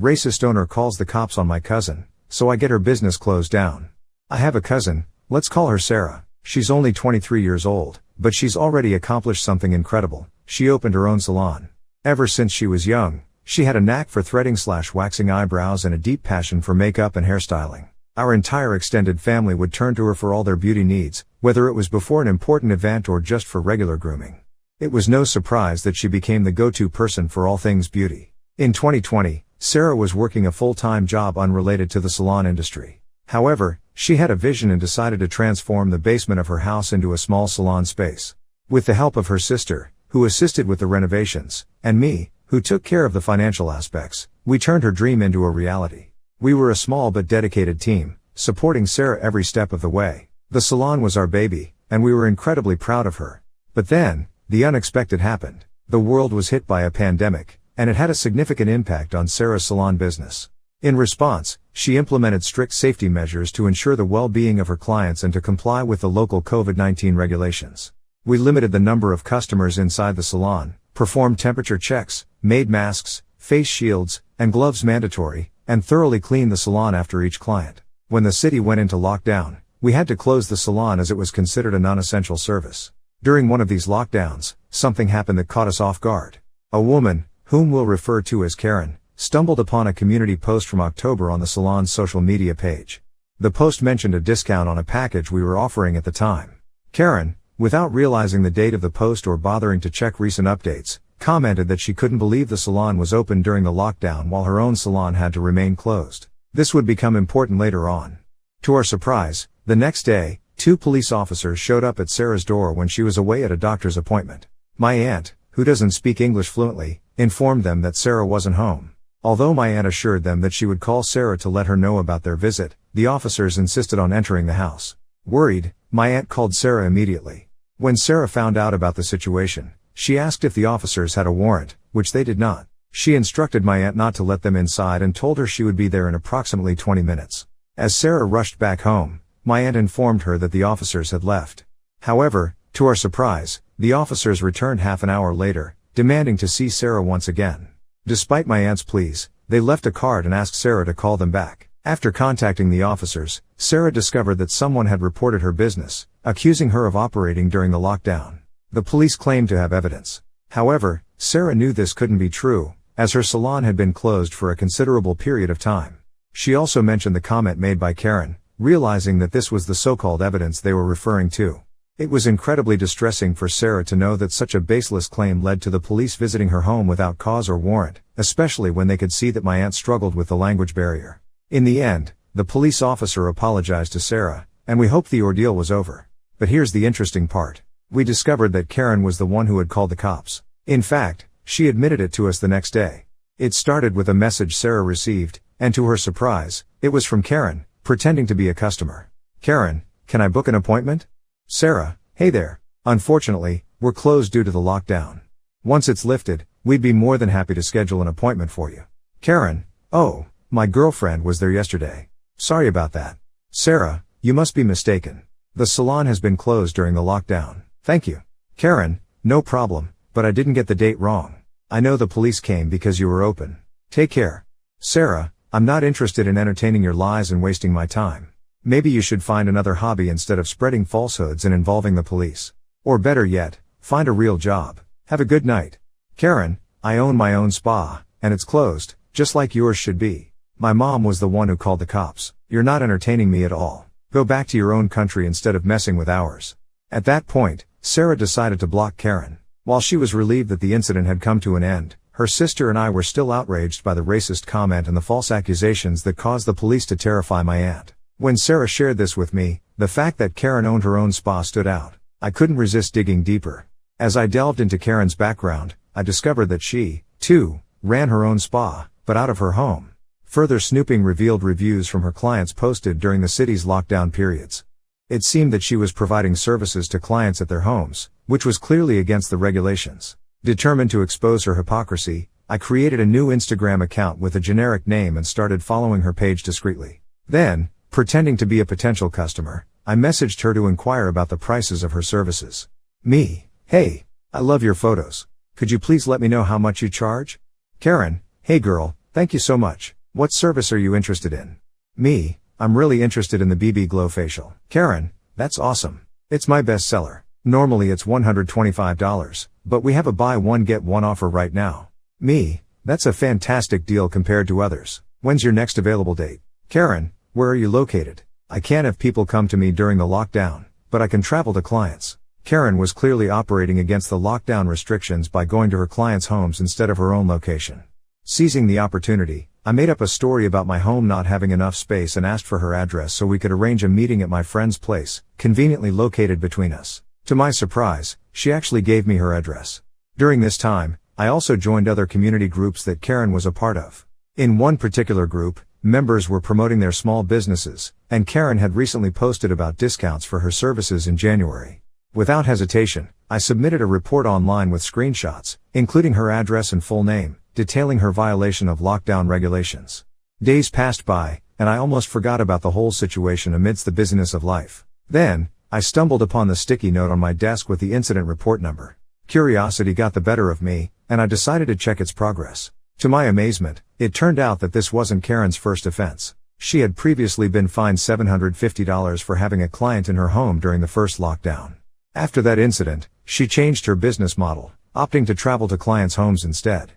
Racist owner calls the cops on my cousin, so I get her business closed down. I have a cousin, let's call her Sarah. She's only 23 years old, but she's already accomplished something incredible. She opened her own salon. Ever since she was young, she had a knack for threading/waxing eyebrows and a deep passion for makeup and hairstyling. Our entire extended family would turn to her for all their beauty needs, whether it was before an important event or just for regular grooming. It was no surprise that she became the go-to person for all things beauty. In 2020, Sarah was working a full-time job unrelated to the salon industry. However, she had a vision and decided to transform the basement of her house into a small salon space. With the help of her sister, who assisted with the renovations, and me, who took care of the financial aspects, we turned her dream into a reality. We were a small but dedicated team, supporting Sarah every step of the way. The salon was our baby, and we were incredibly proud of her. But then, the unexpected happened. The world was hit by a pandemic, and it had a significant impact on Sarah's salon business. In response, she implemented strict safety measures to ensure the well-being of her clients and to comply with the local COVID-19 regulations. We limited the number of customers inside the salon, performed temperature checks, made masks, face shields, and gloves mandatory, and thoroughly cleaned the salon after each client. When the city went into lockdown, we had to close the salon as it was considered a non-essential service. During one of these lockdowns, something happened that caught us off guard. A woman, whom we'll refer to as Karen, stumbled upon a community post from October on the salon's social media page. The post mentioned a discount on a package we were offering at the time. Karen, without realizing the date of the post or bothering to check recent updates, commented that she couldn't believe the salon was open during the lockdown while her own salon had to remain closed. This would become important later on. To our surprise, the next day, 2 police officers showed up at Sarah's door when she was away at a doctor's appointment. My aunt, who doesn't speak English fluently, informed them that Sarah wasn't home. Although my aunt assured them that she would call Sarah to let her know about their visit, the officers insisted on entering the house. Worried, my aunt called Sarah immediately. When Sarah found out about the situation, she asked if the officers had a warrant, which they did not. She instructed my aunt not to let them inside and told her she would be there in approximately 20 minutes. As Sarah rushed back home, my aunt informed her that the officers had left. However, to our surprise, the officers returned half an hour later, demanding to see Sarah once again. Despite my aunt's pleas, they left a card and asked Sarah to call them back. After contacting the officers, Sarah discovered that someone had reported her business, accusing her of operating during the lockdown. The police claimed to have evidence. However, Sarah knew this couldn't be true, as her salon had been closed for a considerable period of time. She also mentioned the comment made by Karen, realizing that this was the so-called evidence they were referring to. It was incredibly distressing for Sarah to know that such a baseless claim led to the police visiting her home without cause or warrant, especially when they could see that my aunt struggled with the language barrier. In the end, the police officer apologized to Sarah, and we hoped the ordeal was over. But here's the interesting part. We discovered that Karen was the one who had called the cops. In fact, she admitted it to us the next day. It started with a message Sarah received, and to her surprise, it was from Karen, pretending to be a customer. Karen, can I book an appointment? Sarah, hey there. Unfortunately, we're closed due to the lockdown. Once it's lifted, we'd be more than happy to schedule an appointment for you. Karen, oh, my girlfriend was there yesterday. Sorry about that. Sarah, you must be mistaken. The salon has been closed during the lockdown. Thank you. Karen, no problem, but I didn't get the date wrong. I know the police came because you were open. Take care. Sarah, I'm not interested in entertaining your lies and wasting my time. Maybe you should find another hobby instead of spreading falsehoods and involving the police. Or better yet, find a real job. Have a good night. Karen, I own my own spa, and it's closed, just like yours should be. My mom was the one who called the cops. You're not entertaining me at all. Go back to your own country instead of messing with ours. At that point, Sarah decided to block Karen. While she was relieved that the incident had come to an end, her sister and I were still outraged by the racist comment and the false accusations that caused the police to terrify my aunt. When Sarah shared this with me, the fact that Karen owned her own spa stood out. I couldn't resist digging deeper. As I delved into Karen's background, I discovered that she, too, ran her own spa, but out of her home. Further snooping revealed reviews from her clients posted during the city's lockdown periods. It seemed that she was providing services to clients at their homes, which was clearly against the regulations. Determined to expose her hypocrisy, I created a new Instagram account with a generic name and started following her page discreetly. Then, pretending to be a potential customer, I messaged her to inquire about the prices of her services. Me, hey, I love your photos. Could you please let me know how much you charge? Karen, hey girl, Thank you so much. What service are you interested in? Me, I'm really interested in the BB Glow Facial. Karen, that's awesome. It's my best seller. Normally it's $125, but we have a buy one get one offer right now. Me, that's a fantastic deal compared to others. When's your next available date? Karen, where are you located? I can't have people come to me during the lockdown, but I can travel to clients. Karen was clearly operating against the lockdown restrictions by going to her clients' homes instead of her own location. Seizing the opportunity, I made up a story about my home not having enough space and asked for her address so we could arrange a meeting at my friend's place, conveniently located between us. To my surprise, she actually gave me her address. During this time, I also joined other community groups that Karen was a part of. In one particular group, members were promoting their small businesses, and Karen had recently posted about discounts for her services in January. Without hesitation, I submitted a report online with screenshots, including her address and full name, detailing her violation of lockdown regulations. Days passed by, and I almost forgot about the whole situation amidst the busyness of life. Then, I stumbled upon the sticky note on my desk with the incident report number. Curiosity got the better of me, and I decided to check its progress. To my amazement, it turned out that this wasn't Karen's first offense. She had previously been fined $750 for having a client in her home during the first lockdown. After that incident, she changed her business model, opting to travel to clients' homes instead.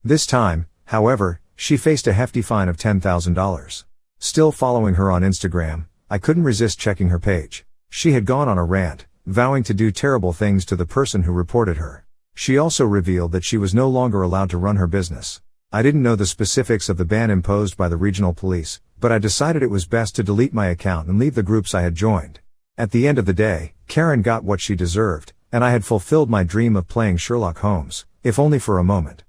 This time, however, she faced a hefty fine of $10,000. Still following her on Instagram, I couldn't resist checking her page. She had gone on a rant, vowing to do terrible things to the person who reported her. She also revealed that she was no longer allowed to run her business. I didn't know the specifics of the ban imposed by the regional police, but I decided it was best to delete my account and leave the groups I had joined. At the end of the day, Karen got what she deserved, and I had fulfilled my dream of playing Sherlock Holmes, if only for a moment.